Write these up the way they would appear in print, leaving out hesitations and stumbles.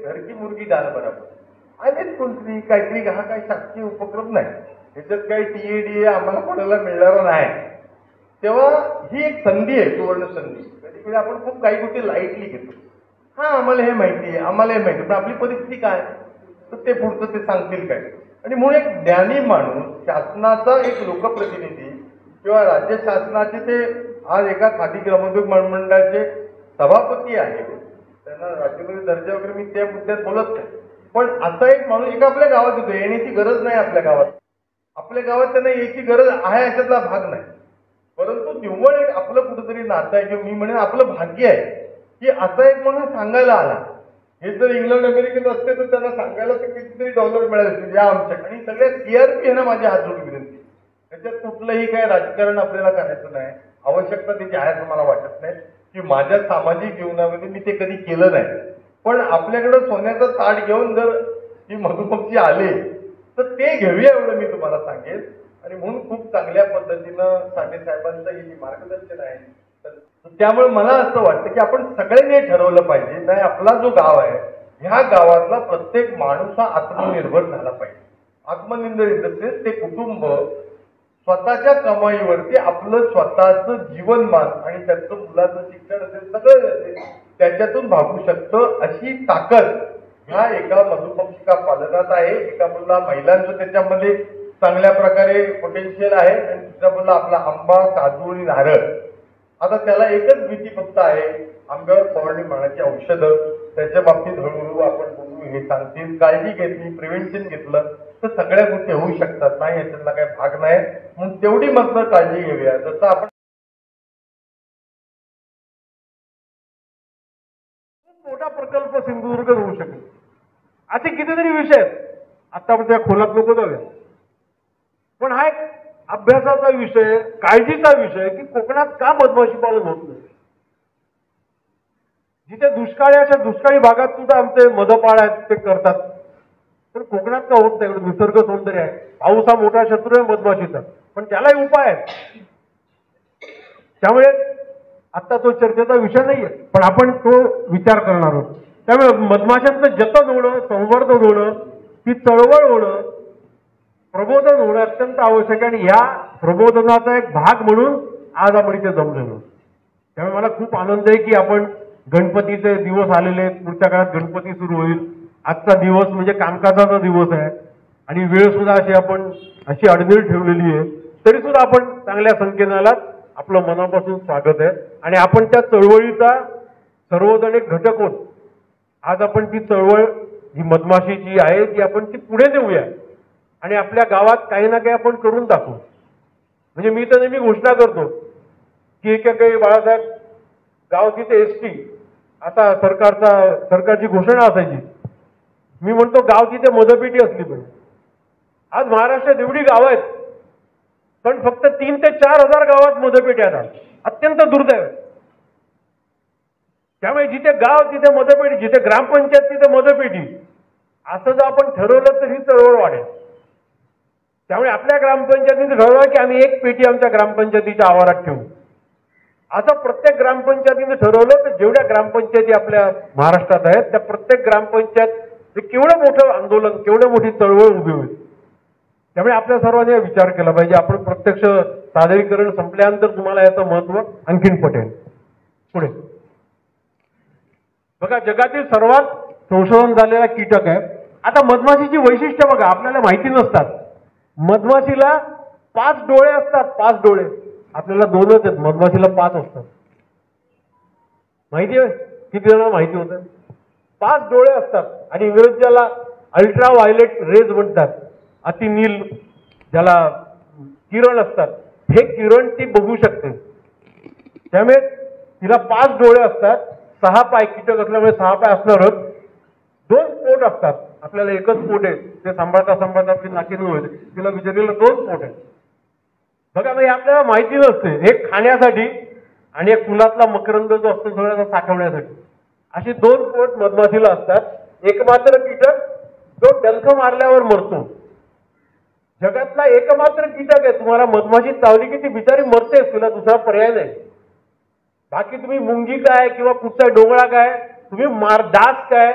घर की मुर्गी डाल बराबर आलेच कोणतरी काहीतरी, हा काही शासकीय उपक्रम नाही, त्याच्यात काही टीएडी आम्हाला कोणाला मिळणार नाही. तेव्हा ही एक संधी आहे, सुवर्ण संधी. कधी कधी आपण खूप काही गोष्टी लाईटली घेतो. हा आम्हाला हे माहिती आहे, आम्हाला हे माहिती आहे, पण आपली परिस्थिती काय, तर ते पुढचं ते सांगतील काय. आणि म्हणून एक ज्ञानी माणूस, शासनाचा एक लोकप्रतिनिधी किंवा राज्य शासनाचे ते आज एका खादी ग्रामोद्योग महामंडळाचे सभापती आहे, त्यांना राज्यमंत्री दर्जा वगैरे मी त्या मुद्द्यात बोलत नाही. पण असा एक माणूस एका आपल्या गावात येतो, येण्याची गरज नाही आपल्या गावात, आपल्या गावात त्यांना यायची गरज आहे अशातला भाग नाही. परंतु निव्वळ एक आपलं कुठंतरी नातं आहे, किंवा मी म्हणेन आपलं भाग्य आहे की असा एक माणूस सांगायला आला. हे जर इंग्लंड अमेरिकेत असते तर त्यांना सांगायला तर कितीतरी $1 मिळाले या आमच्याकडे. आणि सगळ्यात सीआरपी आहे ना माझी हात जोडून विनंती, त्याच्यात कुठलंही काही राजकारण आपल्याला करायचं नाही, आवश्यकता त्याची आहे असं मला वाटत नाही, की माझ्या सामाजिक जीवनामध्ये मी ते कधी केलं नाही. पण आपल्याकडं सोन्याचं ताट घेऊन जर ही मधुपक्षी आले तर ते घेऊया एवढं मी तुम्हाला सांगेन. आणि म्हणून खूप चांगल्या पद्धतीनं साठे साहेबांचं हे मार्गदर्शन आहे. त्यामुळे मला असं वाटतं की आपण सगळ्यांनी ठरवलं पाहिजे, नाही आपला जो गाव आहे ह्या गावातला प्रत्येक माणूस हा आत्मनिर्भर झाला पाहिजे. आत्मनिर्भर ते कुटुंब स्वतःच्या कमाईवरती आपलं स्वतःचं जीवनमान आणि त्याचं मुलाचं शिक्षण असेल सगळं त्याच्यातून भागू शकतं, अशी ताकद ह्या एका मधुमक्षिका पालनात आहे. एका मुला महिलांचं त्याच्यामध्ये चांगल्या प्रकारे पोटेन्शियल आहे, आणि दुसऱ्या मुला आपला आंबा, काजू आणि नारळ. आता त्याला एकच भीती फक्त आहे, आंब्यावर फवारणी मारण्याची औषधं. त्याच्या बाबतीत हळूहळू आपण बघू, हे सांगतील, काळजी घेतली, प्रिव्हेन्शन घेतलं तर सगळ्या गोष्टी होऊ शकतात. नाही याच्यातला काही भाग नाही, म्हणून तेवढी मात्र काळजी घेऊया. जसं आपण मोठा प्रकल्प सिंधुदुर्ग होऊ शकेल असे कितीतरी विषय आहेत. आता आपण त्या खोलात नको जाऊया, पण हा एक अभ्यासाचा विषय, काळजीचा विषय की कोकणात का मधमाशी पालन होत नाही. जिथे दुष्काळी दुष्काळी भागात सुद्धा आमचे मधपाळ आहेत ते करतात, पण कोकणात का होत नाही. निसर्ग सौंदर्य आहे, पाऊस हा मोठा शत्रू आहे मधमाशीचा, पण त्यालाही उपाय आहेत. त्यामुळे आता तो चर्चेचा विषय नाहीये, पण आपण तो विचार करणार आहोत. त्यामुळे मधमाशांचं जतन होणं, संवर्धन होणं, ती चळवळ होणं, प्रबोधन होणं अत्यंत आवश्यक आहे. आणि या प्रबोधनाचा एक भाग म्हणून आज आपण इथे जमलेलो. त्यामुळे मला खूप आनंद आहे की आपण गणपतीचे दिवस आलेले आहेत, पुढच्या काळात गणपती सुरू होईल. आजचा दिवस म्हणजे कामकाजाचा दिवस आहे आणि वेळ सुद्धा अशी अडमिळ ठेवलेली आहे, तरी सुद्धा आपण चांगल्या संख्येने आलात. आपलं मनापासून स्वागत आहे. आणि आपण त्या चळवळीचा सर्वजण एक घटक होत. आज आपण ती चळवळ जी मधमाशी जी आहे ती आपण ती पुढे नेऊया आणि आपल्या गावात काही ना काही आपण करून दाखवू. म्हणजे मी तर नेहमी घोषणा करतो की काही बाळासाहेब गाव तिथे एसटी, आता सरकारची घोषणा असायची, मी म्हणतो गाव तिथे मधपेटी असली पाहिजे. आज महाराष्ट्रात एवढी गावं आहेत, पण फक्त 3 ते 4 हजार गावात मधपेट्या आहेत. अत्यंत दुर्दैव. त्यामुळे जिथे गाव तिथे मधपेटी, जिथे ग्रामपंचायत तिथे मधपेटी, असं जर आपण ठरवलं तर ही चळवळ वाढेल. त्यामुळे आपल्या ग्रामपंचायतीने ठरवलं की आम्ही एक पेटी आमच्या ग्रामपंचायतीच्या आवारात ठेवू. असं प्रत्येक ग्रामपंचायतीने ठरवलं तर जेवढ्या ग्रामपंचायती आपल्या महाराष्ट्रात आहेत त्या प्रत्येक ग्रामपंचायत केवढं मोठं आंदोलन, केवढं मोठी चळवळ उभी होईल. त्यामुळे आपल्या सर्वांनी विचार केला पाहिजे. आपण प्रत्यक्ष सादरीकरण संपल्यानंतर तुम्हाला याचं महत्व आणखीन पटेल. पुढे बघा, जगातील सर्वात संशोधन झालेला कीटक आहे. आता मधमाशीची वैशिष्ट्य बघा, आपल्याला माहिती नसतात. मधमाशीला 5 डोळे असतात. 5 डोळे, आपल्याला 2च आहेत, मधमाशीला 5 असतात. माहिती आहे किती जणांना माहिती होतं? 5 डोळे असतात आणि इंग्रजीला अल्ट्रा व्हायलेट रेज म्हणतात. अतिनील ज्याला किरण असतात, हे किरण ती बघू शकते. त्यामुळे तिला 5 डोळे असतात, 6 पाय, कीटक असल्यामुळे 6 पाय असणारच. 2 पोट असतात, आपल्याला एकच पोट आहे, ते सांभाळता सांभाळता आपली नाकीनं होते. तिला विचारलेलं 2 पोट आहे. बघा म्हणजे आपल्याला माहिती नसते. एक खाण्यासाठी आणि एक फुलातला मकरंद जो असतो सगळ्याचा साठवण्यासाठी, अशी 2 पोट मधमाशीला असतात. एकमात्र कीटक जो डंख मारल्यावर मरतो. जगातला एकमात्र कीटक आहे, तुम्हाला मधमाशी चावली की ती बिचारी मरते, तिला दुसरा पर्याय नाही. बाकी तुम्ही मुंगी काय किंवा कुठचा डोंगळा काय, तुम्ही डास काय,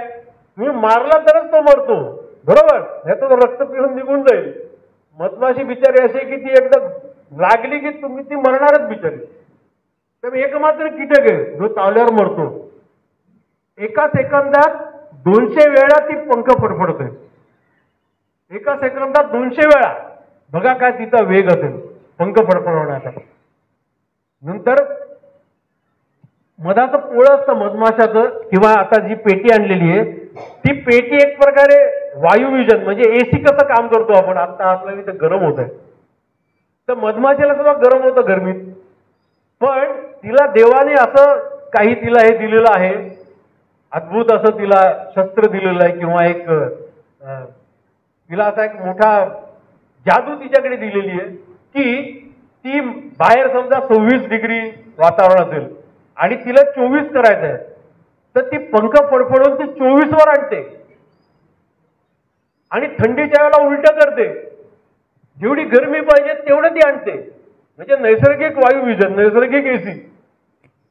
तुम्ही मारला तरच तो मरतो, बरोबर, नाही तर रक्त पिऊन निघून जाईल. मधमाशी बिचारी अशी की ती एकदा लागली की तुम्ही ती मरणारच बिचारी. तर एकमात्र कीटक आहे जो चावल्यावर मरतो. एका सेकंदात 200 वेळा ती पंख फडफडते. एका सेकंदात 200 वेळा. बघा काय तिचा वेग असेल पंख फडफडवण्याचा. नंतर मधाचं पोळं असतं मधमाशाचं, किंवा आता जी पेटी आणलेली आहे ती पेटी एक प्रकारे वायुविजन म्हणजे एसी कसं काम करतो आपण, आता आपल्याला इथं गरम होत आहे तर मधमाशीला सुद्धा गरम होतं गरमीत. पण तिला देवाने असं काही तिला हे दिलेलं आहे, अद्भुत असं तिला शस्त्र दिलेलं आहे, किंवा एक तिला असा एक मोठा जादू तिच्याकडे दिलेली आहे की ती बाहेर समजा 26 डिग्री वातावरण असेल आणि तिला 24 करायचं आहे तर ती पंख फडफडून ती 24 वर आणते आणि थंडीच्या वेळेला उलट करते. जेवढी गरमी पाहिजे तेवढं ती आणते. म्हणजे नैसर्गिक वायुविजन, नैसर्गिक एसी.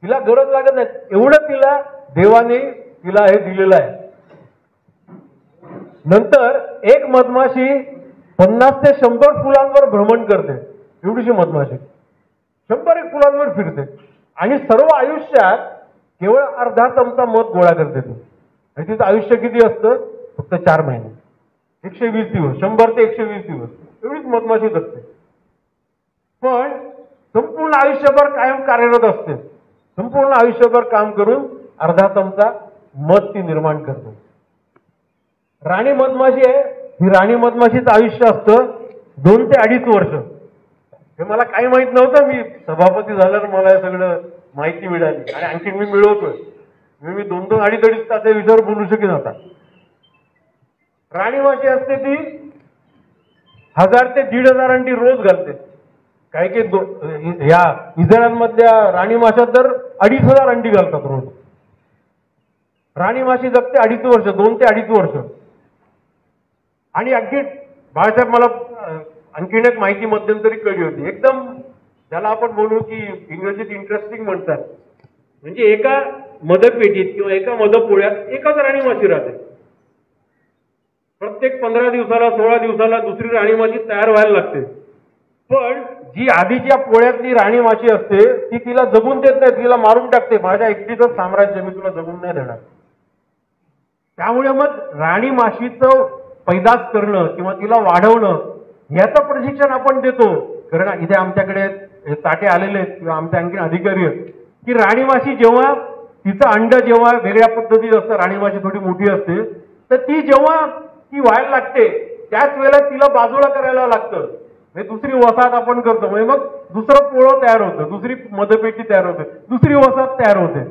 तिला गरज लागत नाही, एवढं तिला देवाने तिला हे दिलेलं आहे. नंतर एक मधमाशी 50 ते 100 फुलांवर भ्रमण करते. एवढीशी मधमाशी 100 फुलांवर फिरते आणि सर्व आयुष्यात केवळ अर्धा चमचा मध गोळा करते ती. आणि तिचं आयुष्य किती असतं? फक्त 4 महिने, 120 दिवस, 100 ते 120 दिवस एवढीच मधमाशी जगते. पण संपूर्ण आयुष्यभर कायम कार्यरत असते. संपूर्ण आयुष्यभर काम करून अर्धा चमचा मध ती निर्माण करते. राणी मधमाशी आहे, ही राणी मधमाशीचं आयुष्य असतं 2 ते 2.5 वर्ष. हे मला काही माहित नव्हतं. मी सभापती झाल्यावर मला हे सगळं माहिती मिळाली आणि आणखी मी मिळवतोय. मी 2-2, 2.5 तास या विषयावर बोलू शकेन. आता राणी माशी असते ती 1000 ते 1,500 अंडी रोज घालते. काही काही ह्या इजरायलमधल्या राणी माशा तर 2,500 अंडी घालतात रोज. राणी माशी जगते 2.5 वर्ष, 2 ते 2.5 वर्ष. आणि अगदी बाळासाहेब मला आणखीन एक माहिती मध्यंतरी कळली होती, एकदम ज्याला आपण बोलू की इंग्रजीत इंटरेस्टिंग म्हणतात. म्हणजे एका मधपेटीत किंवा एका मधपोळ्यात एकच राणी माशी राहते. प्रत्येक 15 दिवसाला 16 दिवसाला दुसरी राणी माशी तयार व्हायला लागते. पण जी आधीच्या पोळ्यातली राणी माशी असते ती तिला जगून देत नाही, तिला मारून टाकते. माझ्या एकटीचंच साम्राज्य, मी तुला जगून नाही देणार. त्यामुळे मग राणी माशीचं पैदास करणं किंवा तिला वाढवणं याचं प्रशिक्षण आपण देतो. कारण इथे आमच्याकडे ताटे आलेले आहेत किंवा आमचे आणखी अधिकारी आहेत की राणी माशी जेव्हा तिचं अंड जेव्हा वेगळ्या पद्धतीत असतं, राणी माशी थोडी मोठी असते, तर ती जेव्हा ती व्हायला लागते त्याच वेळेला तिला बाजूला करायला लागतं. म्हणजे दुसरी वसाहत आपण करतो, म्हणजे मग दुसरं पोळं तयार होतं, दुसरी मधपेटी तयार होते, दुसरी वसाहत तयार होते.